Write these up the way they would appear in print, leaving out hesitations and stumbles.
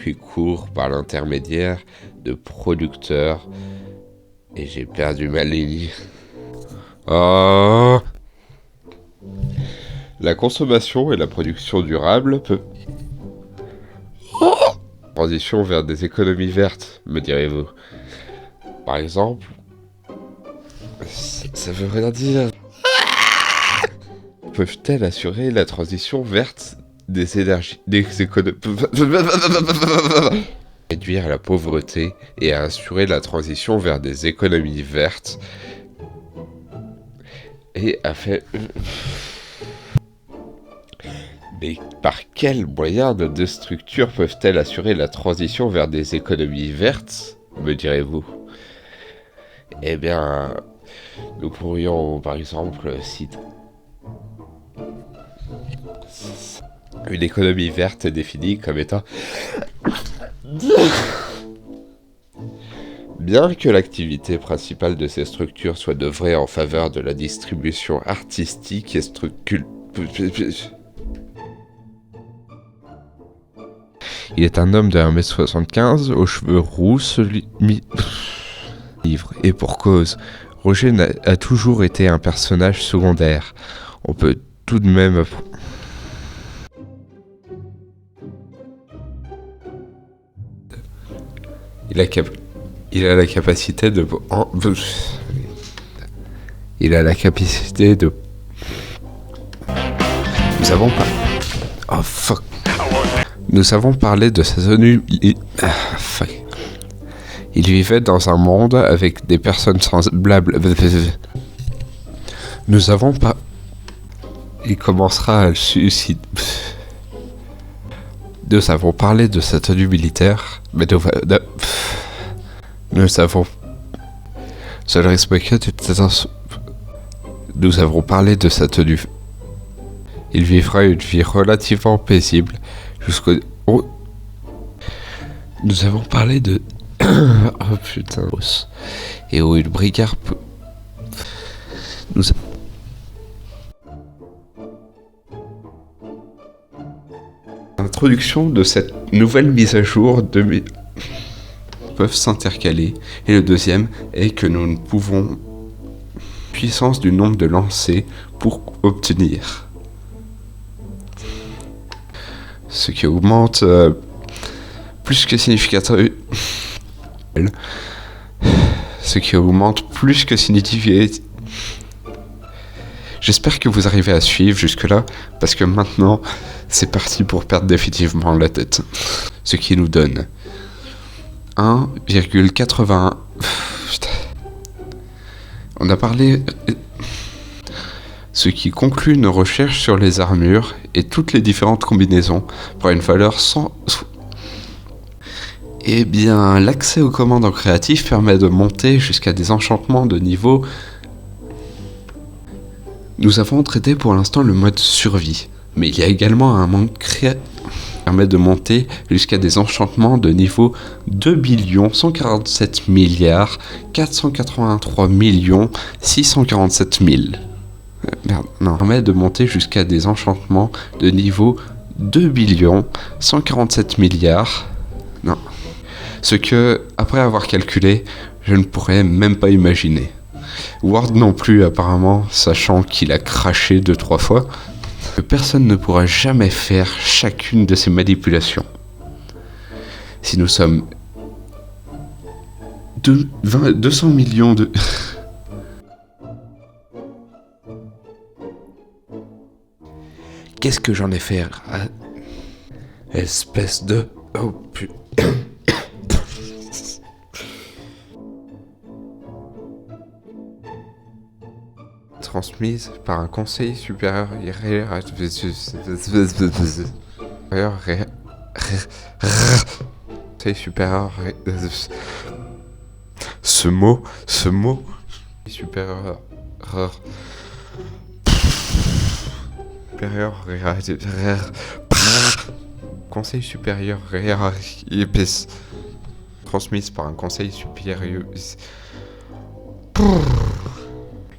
circuit court par l'intermédiaire de producteurs. Et j'ai perdu ma ligne. Oh. La consommation et la production durable peut... Transition vers des économies vertes, me direz-vous. Par exemple... Ça veut rien dire. Peuvent-elles assurer la transition verte des énergies... des économies... Réduire la pauvreté et à assurer la transition vers des économies vertes et à faire... Mais par quels moyens nos deux structures peuvent-elles assurer la transition vers des économies vertes, me direz-vous? Eh bien, nous pourrions par exemple citer... Une économie verte est définie comme étant... Bien que l'activité principale de ces structures soit d'œuvrer en faveur de la distribution artistique et Il est un homme de 1m75, aux cheveux roux, livre. Et pour cause, Roger a toujours été un personnage secondaire. On peut tout de même... Il a la capacité de... Il a la capacité de... Nous avons pas... Oh fuck. Nous avons parlé de sa tenue... Fuck. Il vivait dans un monde avec des personnes semblables... Nous avons pas... Il commencera à le suicider... Nous avons parlé de sa tenue militaire, mais nous avons... Seul respectueux de... Nous avons parlé de sa tenue. Il vivra une vie relativement paisible jusqu'au... Oh. Nous avons parlé de... Oh putain. Et où une brigade... Nous... L'introduction de cette nouvelle mise à jour de... peuvent s'intercaler. Et le deuxième est que nous ne pouvons... puissance du nombre de lancers pour obtenir. Ce qui augmente plus que significativement. Ce qui augmente plus que significativement. J'espère que vous arrivez à suivre jusque-là, parce que maintenant, c'est parti pour perdre définitivement la tête. Ce qui nous donne 1,81. On a parlé... Ce qui conclut nos recherches sur les armures et toutes les différentes combinaisons pour une valeur sans... Eh bien, l'accès aux commandes en créatif permet de monter jusqu'à des enchantements de niveau... Nous avons traité pour l'instant le mode survie, mais il y a également un mode créatif qui permet de monter jusqu'à des enchantements de niveau 2 147 milliards 483 647 000. Merde, non. Permet de monter jusqu'à des enchantements de niveau 2 147 milliards. Non. Ce que, après avoir calculé, je ne pourrais même pas imaginer. Ward non plus, apparemment, sachant qu'il a craché 2-3 fois. Que personne ne pourra jamais faire chacune de ces manipulations. Si nous sommes 200 millions de... Qu'est-ce que j'en ai fait espèce de... Oh putain... Transmise par un conseil supérieur conseil supérieur ce mot supérieur conseil supérieur transmise par un conseil supérieur.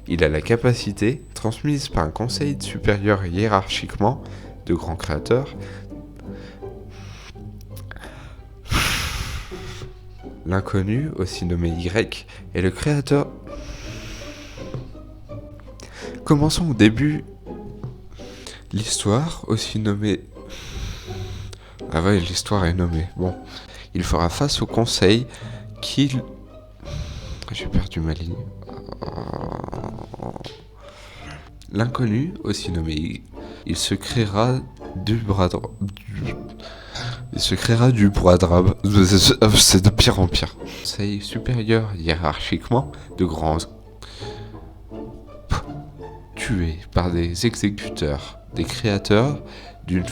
Il a la capacité, transmise par un conseil supérieur hiérarchiquement de grands créateurs, L'inconnu, aussi nommé Y, est le créateur. Commençons au début. L'histoire, aussi nommée. Ah ouais, l'histoire est nommée. Bon. Il fera face au conseil qu'il. J'ai perdu ma ligne. L'inconnu, aussi nommé Y, il se créera du bras droit. Il se créera du bras droit. C'est de pire en pire. Conseil supérieur hiérarchiquement de grands. Tués par des exécuteurs, des créateurs d'une.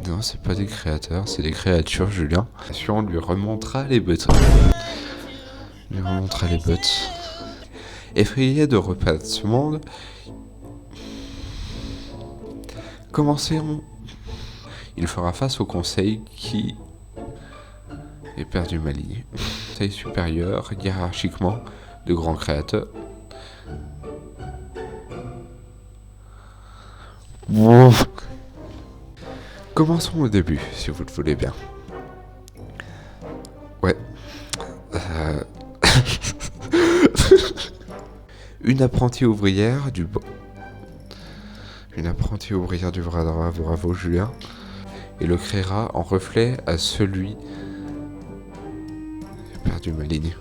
Non, c'est pas des créateurs, c'est des créatures, Julien. On lui remontera les bottes. Lui remontera les bottes. Effrayé de repas de ce monde, commencerons. Il fera face au conseil qui est perdu ma ligne. Conseil supérieur, hiérarchiquement, de grands créateurs. Commençons au début, si vous le voulez bien. Ouais. Une apprentie ouvrière du bras droit, bravo Julien, et le créera en reflet à celui. J'ai perdu ma ligne.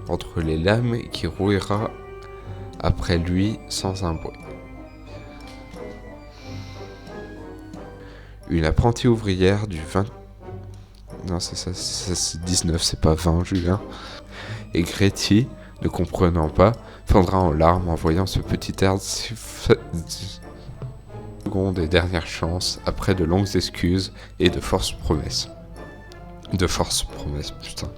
Entre les lames qui rouillera après lui sans un bruit. Une apprentie ouvrière du 20. Non, c'est 19, c'est pas 20, Julien. Et Gretty, ne comprenant pas, fondra en larmes en voyant ce petit air seconde et dernière chance après de longues excuses et de fortes promesses. Putain.